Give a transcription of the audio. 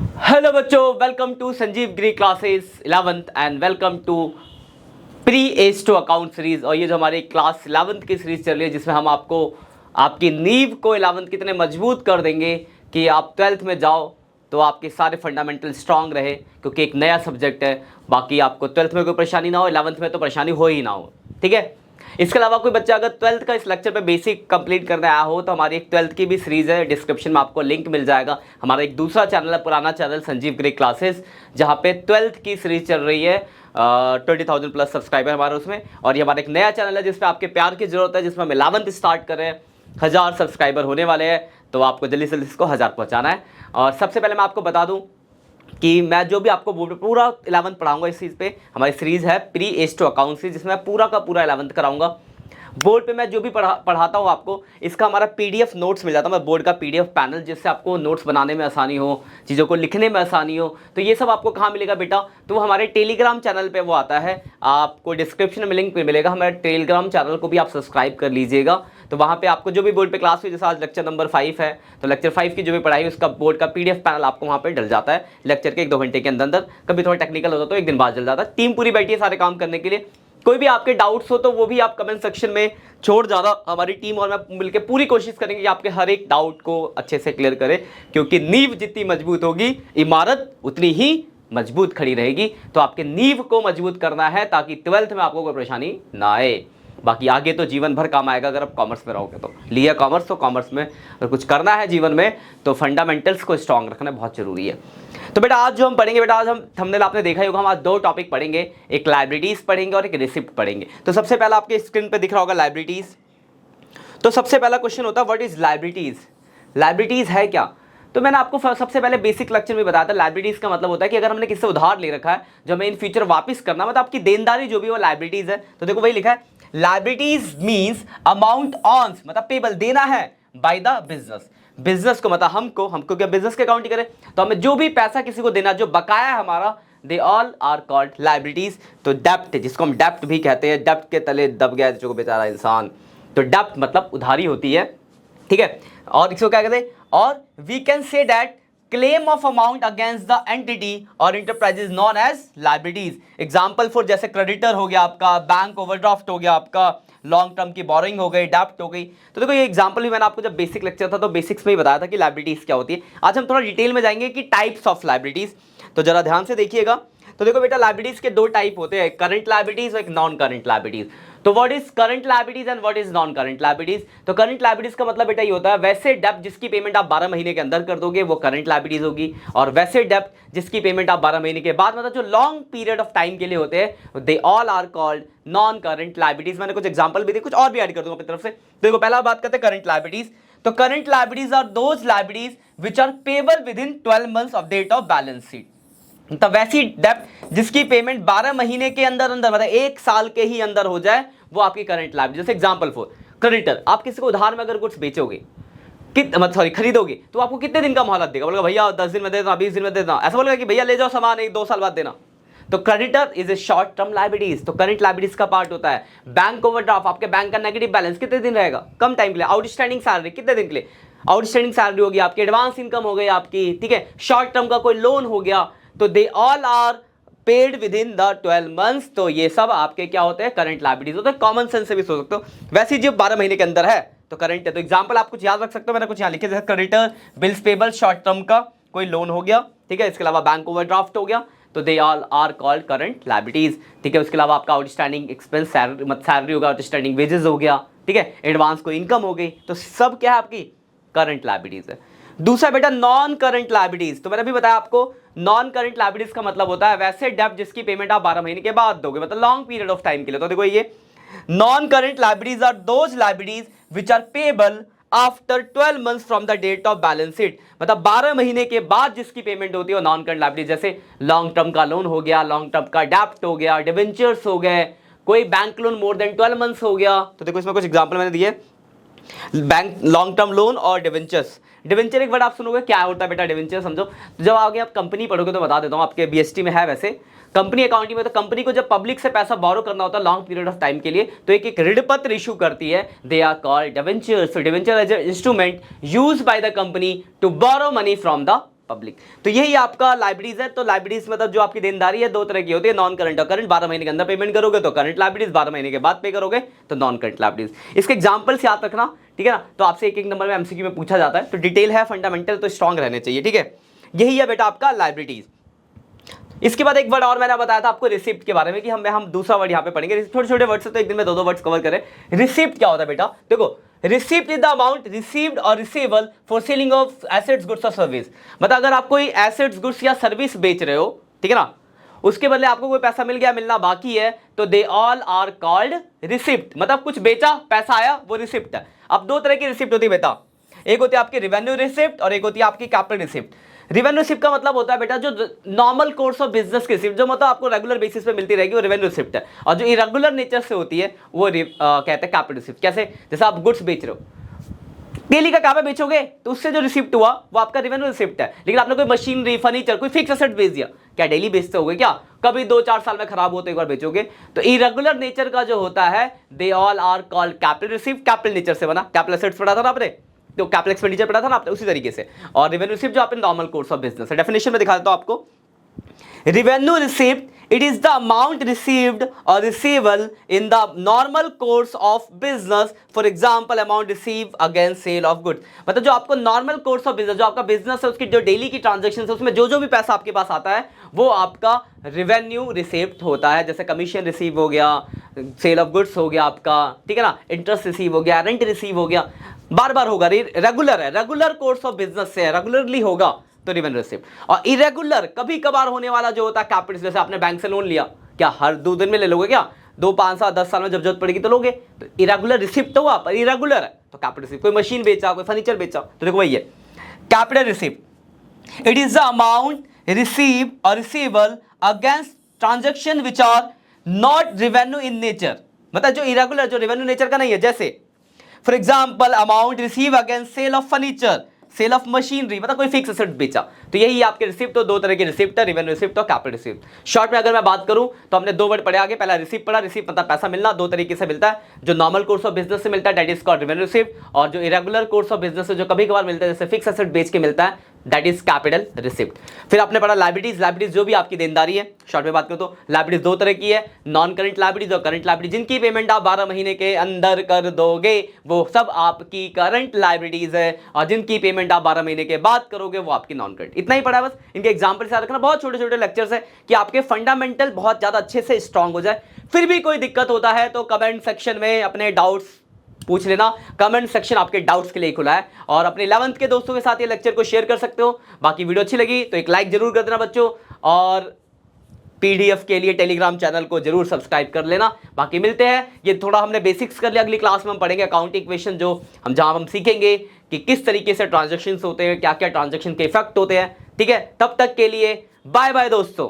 Hello बच्चों, welcome to Sanjeev Giri classes 11th and welcome to pre edge to account series. और ये जो हमारी क्लास 11th की सीरीज चल रही है जिसमें हम आपको आपकी नींव को 11th कितने मजबूत कर देंगे कि आप 12th में जाओ तो आपके सारे फंडामेंटल स्ट्रांग रहे, क्योंकि एक नया सब्जेक्ट है। बाकी आपको 12th में कोई परेशानी ना हो, 11th में तो परेशानी हो ही ना हो, ठीक है। इसके अलावा कोई बच्चा अगर 12th का इस लेक्चर पे बेसिक कंप्लीट करने आया हो तो हमारी एक 12th की भी सीरीज है, डिस्क्रिप्शन में आपको लिंक मिल जाएगा। हमारा एक दूसरा चैनल है, पुराना चैनल संजीव गिरी क्लासेस, जहाँ पे 12th की सीरीज चल रही है। 20,000 प्लस सब्सक्राइबर हमारे उसमें। और ये हमारा एक नया चैनल है जिसपे आपके प्यार की जरूरत है, जिसमें हम 11th स्टार्ट कर रहे हैं। 1000 सब्सक्राइबर होने वाले हैं, तो आपको जल्दी से जल्दी इसको 1000 पहुँचाना है। और सबसे पहले मैं आपको बता दूँ कि मैं जो भी आपको पूरा 11th पढ़ाऊंगा इस चीज़ पे, हमारी सीरीज़ है pre edge to account series, जिसमें मैं पूरा का पूरा 11th कराऊंगा। बोर्ड पे मैं जो भी पढ़ाता हूँ आपको, इसका हमारा पीडीएफ नोट्स मिल जाता है। मैं बोर्ड का पीडीएफ पैनल, जिससे आपको नोट्स बनाने में आसानी हो, चीज़ों को लिखने में आसानी हो। तो ये सब आपको कहाँ मिलेगा बेटा? तो हमारे टेलीग्राम चैनल पे वो आता है, आपको डिस्क्रिप्शन में लिंक मिलेगा। हमारे टेलीग्राम चैनल को भी आप सब्सक्राइब कर लीजिएगा। तो वहाँ पे आपको जो भी बोर्ड पे क्लास हुई, जैसे आज लेक्चर नंबर 5 है, तो लेक्चर 5 की जो भी पढ़ाई उसका बोर्ड का पीडीएफ पैनल आपको वहाँ पे डल जाता है लेक्चर के 1-2 घंटे के अंदर अंदर। कभी थोड़ा टेक्निकल होता तो 1 दिन बाद डल जाता है। टीम पूरी बैठी है सारे काम करने के लिए। कोई भी आपके डाउट्स हो तो वो भी आप कमेंट सेक्शन में छोड़ जाना। हमारी टीम और मैं मिलकर पूरी कोशिश करेंगे कि आपके हर एक डाउट को अच्छे से क्लियर करें, क्योंकि नींव जितनी मजबूत होगी इमारत उतनी ही मजबूत खड़ी रहेगी। तो आपके नींव को मजबूत करना है ताकि 12th में आपको कोई परेशानी ना आए। बाकी आगे तो जीवन भर काम आएगा अगर आप कॉमर्स में रहोगे तो। लिया कॉमर्स, तो कॉमर्स में अगर कुछ करना है जीवन में तो फंडामेंटल्स को स्ट्रांग रखना बहुत जरूरी है। तो बेटा आज जो हम पढ़ेंगे, बेटा आज हम थंबनेल आपने देखा ही होगा, हम आज 2 टॉपिक पढ़ेंगे, एक लाइब्रेरीज पढ़ेंगे और एक रिसिप्ट पढ़ेंगे। तो सबसे पहला आपके स्क्रीन पे दिख रहा होगा लाइब्रेरीज। तो सबसे पहला क्वेश्चन होता है व्हाट इज लाइब्रेरीज? लाइब्रेरीज है क्या? तो मैंने आपको सबसे पहले बेसिक लेक्चर में बताया था, लाइब्रेरीज का मतलब होता है कि अगर हमने किसी से उधार ले रखा है जो हमें इन फ्यूचर वापस करना, मतलब आपकी देनदारी जो भी वो लाइब्रेरीज है। तो देखो वही लिखा है, लाइब्रेरीज मींस अमाउंट ऑन्स, मतलब पेबल देना है बाय द बिजनेस। बिजनेस को मतलब हमको क्या बिजनेस के अकाउंट करें, तो हमें जो भी पैसा किसी को देना, जो बकाया है हमारा, दे ऑल आर कॉल्ड लाइब्रेरीज। तो डेप्ट, जिसको हम डेप्ट भी कहते हैं, डेप्ट के तले दब गया जो बेचारा इंसान, तो डेप्ट मतलब उधारी होती है, ठीक है। और इसको क्या कहते हैं? और we can say that claim of amount against the entity और enterprises non as liabilities. Example for, जैसे क्रेडिटर हो गया आपका, बैंक ओवरड्राफ्ट हो गया आपका, लॉन्ग टर्म की बोरोइंग हो गई, डेप्ट हो गई। तो देखो ये एग्जांपल भी मैंने आपको जब बेसिक लेक्चर था तो बेसिक्स में ही बताया था कि लाइब्रेरीज क्या होती है। आज हम थोड़ा डिटेल में जाएंगे कि टाइप्स ऑफ लाइब्रेरीज। तो जरा ध्यान से देखिएगा। तो देखो बेटा, लाइब्रेरीज के 2 टाइप होते हैं, करंट लाइब्रेरीज और एक नॉन करंट लाइब्रेरीज। तो what is current liabilities and what is non current liabilities? तो करंट लाइब्रेरीज का मतलब बेटा ये होता है, वैसे डेप्ट जिसकी पेमेंट आप 12 महीने के अंदर कर दोगे वो करंट लाइब्रेरीज होगी, और वैसे डेप्ट जिसकी पेमेंट आप 12 महीने के बाद, मतलब जो लॉन्ग पीरियड ऑफ टाइम के लिए होते हैं, they all are called non current liabilities. मैंने कुछ एग्जांपल भी दिए, कुछ और भी ऐड कर दूंगा अपनी तरफ से। देखो पहला बात करते हैं करंट लाइब्रेरीज। तो current liabilities are those liabilities which are payable within 12 months of date of balance sheet. तो वैसी डेप्ट जिसकी पेमेंट 12 महीने के अंदर अंदर, मतलब 1 साल के ही अंदर हो जाए, वो आपकी करंट लाइब्रेरी। जैसे एग्जांपल फॉर क्रेडिटर, आप किसी को उधार में अगर कुछ बेचोगे, खरीदोगे, तो आपको कितने दिन का मोहलत देगा? बोलेगा भैया 10 दिन में दे देना, 20 दिन में दे देना। ऐसा बोलेगा कि भैया ले जाओ सामान, 1-2 साल बाद देना। तो creditor is a short term libraries, तो करंट लाइब्रेरीज का पार्ट होता है। बैंक ओवरड्राफ्ट, आपके बैंक का नेगेटिव बैलेंस कितने दिन रहेगा? कम टाइम के लिए। आउटस्टैंडिंग सैलरी कितने दिन के लिए? आउटस्टैंडिंग सैलरी होगी आपकी, एडवांस इनकम हो गई आपकी, ठीक है। शॉर्ट टर्म का कोई लोन हो गया, तो they all are paid within the 12 months. तो ये सब आपके क्या होते हैं? करंट लाइब्रेरीज होते हैं। कॉमन सेंस से भी सोच सकते हो, वैसी जो 12 महीने के अंदर है तो करंट है। तो एग्जांपल आप कुछ याद रख सकते हो, मैंने कुछ यहाँ लिखे, जैसे creditor, bills payable, short term का कोई लोन हो गया, ठीक है। इसके अलावा बैंक ओवरड्राफ्ट हो गया, तो they all are called current liabilities, ठीक है। उसके अलावा आपका आउटस्टैंडिंग एक्सपेंस, सैलरी होगा, आउटस्टैंडिंग वेजेस हो गया, ठीक है। एडवांस को इनकम हो गई, तो सब क्या है? आपकी करंट लाइब्रेरीज है। दूसरा बेटा नॉन करंट लाइब्रेरीज। तो मैंने भी बताया आपको, नॉन करंट लाइब्रेरीज का मतलब होता है वैसे डेप्ट जिसकी पेमेंट आप 12 महीने के बाद दोगे, मतलब लॉन्ग पीरियड ऑफ टाइम के लिए। तो देखो ये non current liabilities are those liabilities which are payable after 12 months from the date of balance sheet, मतलब 12 महीने के बाद जिसकी पेमेंट होती है वो नॉन करंट लाइब्रेरीज। जैसे लॉन्ग टर्म का लोन हो गया, लॉन्ग टर्म का डेप्ट हो गया, डिबेंचर्स हो गए, कोई bank loan more than 12 months हो गया। तो देखो इसमें कुछ एग्जांपल मैंने दिए, बैंक लॉन्ग टर्म लोन और डिवेंचर्स। डिवेंचर एक वर्ड आप सुनोगे, क्या होता है बेटा डिवेंचर? समझो, तो जब आगे आप कंपनी पढ़ोगे तो बता देता हूँ, आपके बीएसटी में है वैसे कंपनी अकाउंटिंग में। तो कंपनी को जब पब्लिक से पैसा बोरो करना होता है लॉन्ग पीरियड ऑफ टाइम के लिए, तो एक ऋण पत्र इशू करती है, they are called debentures. Debenture as a instrument used by the company to borrow money from the public. तो यही आपका लाइब्रेरीज है। तो लाइब्रेरीज मतलब जो आपकी देनदारी है दो तरह की होती है, नॉन करंट और करंट। 12 महीने के अंदर पेमेंट करोगे तो करंट लाइब्रेरीज, 12 महीने के बाद पे करोगे तो नॉन करंट लाइब्रेरीज। इसके एग्जांपल्स याद रखना, ठीक है ना। तो आपसे एक एक नंबर में एमसीक्यू में पूछा जाता है, तो डिटेल है, फंडामेंटल तो स्ट्रांग रहने चाहिए, ठीक है। यही है बेटा आपका लाइब्रेरीज। इसके बाद एक वर्ड और मैंने बताया था आपको रिसिप्ट के बारे में, कि हम दूसरा वर्ड यहाँ पे पढ़ेंगे। छोटे छोटे वर्ड से तो एक दिन में दो वर्ड्स कवर करें। रिसिप्ट क्या होता है बेटा, देखो receipt is the amount received और receivable for selling of assets, goods और सर्विस। मतलब अगर आप कोई एसेट्स, गुड्स या सर्विस बेच रहे हो, ठीक है ना, उसके बदले आपको कोई पैसा मिल गया, मिलना बाकी है, तो they all are called receipt. मतलब कुछ बेचा, पैसा आया, वो रिसिप्ट है। अब दो तरह की रिसिप्ट होती है बेटा, एक होती है आपकी रेवेन्यू रिसिप्ट और एक होती है आपकी कैपिटल रिसिप्ट। रेवेन्यू रिसिप्ट का मतलब होता है बेटा जो नॉर्मल कोर्स ऑफ बिजनेस की रिसिप्ट, जो मतलब आपको रेगुलर बेसिस पे मिलती रहेगी, वो रेवेन्यू रिसिप्ट है। और जो इरेगुलर नेचर से होती है वो कहते हैं कैपिटल रिसिप्ट। कैसे, जैसे आप गुड्स बेच रहे हो, डेली का काम है बेचोगे, तो उससे जो रिसिप्ट हुआ वो आपका रेवेन्यू रिसिप्ट है। लेकिन आपने कोई मशीनरी, फर्नीचर, कोई फिक्स एसेट बेच दिया, क्या डेली बेचते होगे क्या? कभी 2-4 साल में खराब हो तो एक बार बेचोगे। तो इरेगुलर नेचर का जो होता है, they all are called capital receipt. Capital nature से बना, कैपिटल एसेट्स पढ़ा था ना आपने, तो कैपिटल एक्सपेंडिचर पढ़ा था ना आपने, उसी तरीके से। और रेवेन्यू रिसिप्ट जो आपने नॉर्मल कोर्स ऑफ बिजनेस है। डेफिनेशन में दिखा देता हूं आपको। Revenue receipt, it is the amount received or receivable in the normal course of business, for example amount received against sale of goods। मतलब जो आपको नॉर्मल कोर्स ऑफ बिजनेस, जो आपका बिजनेस है उसकी जो डेली की ट्रांजेक्शन है, उसमें जो जो भी पैसा आपके पास आता है वो आपका रेवेन्यू रिसिप्ट होता है। जैसे कमीशन रिसीव हो गया, सेल ऑफ गुड्स हो गया आपका, ठीक है ना, इंटरेस्ट रिसीव हो गया, रेंट रिसीव हो गया, बार बार होगा, रेगुलर है, रेगुलर कोर्स ऑफ बिजनेस से रेगुलरली होगा तो रेवेन्यू रिसिप्ट। और इरेगुलर कभी कभार होने वाला जो होता है कैपिटल, जैसे आपने बैंक से लोन लिया, क्या हर 2 दिन में ले लोगे क्या? 2, 5 साल, 10 साल में जब जरूरत पड़ेगी तो लोगे। तो इरेगुलर रिसिप्ट हुआ, पर इरेगुलर है तो कैपिटल रिसिप्ट। कोई मशीन बेचा, कोई फर्नीचर बेचा, तो देखो वही है capital receipt. It is the amount receive और receivable against transaction which are not revenue in nature. मतलब जो इरेगुलर, जो रेवेन्यू नेचर का नहीं है, जैसे for example amount receive against sale of furniture, sale of machinery, मतलब कोई फिक्स एसेट बेचा। तो यही आपके रिसिप्ट। तो दो तरह की रिसिप्ट है, रेवेन्यू रिसिप्ट और कैपिटल रिसिप्ट। शॉर्ट में अगर मैं बात करूं तो हमने 2 वर्ड पढ़े आगे। पहला रिसिप्ट पढ़ा, रिसिप्ट मतलब पैसा मिलना, 2 तरीके से मिलता है। जो नॉर्मल कोर्स ऑफ बिजनेस से मिलता है that is called revenue receipt, और जो इरेगुलर कोर्स ऑफ बिजनेस से जो कभी कभार मिलता है, जैसे फिक्स एसेट बेच के मिलता है, दैट इज कैपिटल रिसिप्ट। फिर आपने पढ़ा लाइबिलिटीज। लाइबिलिटीज जो भी आपकी देनदारी है, शॉर्ट में बात करूं तो लाइबिलिटीज 2 तरह की है, नॉन करंट लाइबिलिटीज और करंट लाइबिलिटीज। जिनकी पेमेंट आप 12 महीने के अंदर कर दोगे वो सब आपकी करंट लाइबिलिटीज है, और जिनकी पेमेंट आप 12 महीने के बाद करोगे वो आपकी नॉन करंट। इतना ही पढ़ा है बस। इनके एग्जांपल से याद रखना। बहुत छोटे छोटे लेक्चर्स है कि आपके फंडामेंटल बहुत ज्यादा अच्छे से स्ट्रांग हो जाए। फिर भी कोई दिक्कत होता है तो कमेंट सेक्शन में अपने डाउट्स पूछ लेना। कमेंट सेक्शन आपके डाउट्स के लिए खुला है। और अपने 11th के दोस्तों के साथ ये लेक्चर को शेयर कर सकते हो। बाकी वीडियो अच्छी लगी तो एक लाइक जरूर कर देना बच्चों, और पीडीएफ के लिए टेलीग्राम चैनल को जरूर सब्सक्राइब कर लेना। बाकी मिलते हैं, ये थोड़ा हमने बेसिक्स कर लिया, अगली क्लास में हम पढ़ेंगे अकाउंटिंग इक्वेशन, जो जहां हम सीखेंगे कि किस तरीके से ट्रांजैक्शंस होते हैं, क्या क्या ट्रांजैक्शन के इफेक्ट होते हैं। ठीक है, तब तक के लिए बाय बाय दोस्तों।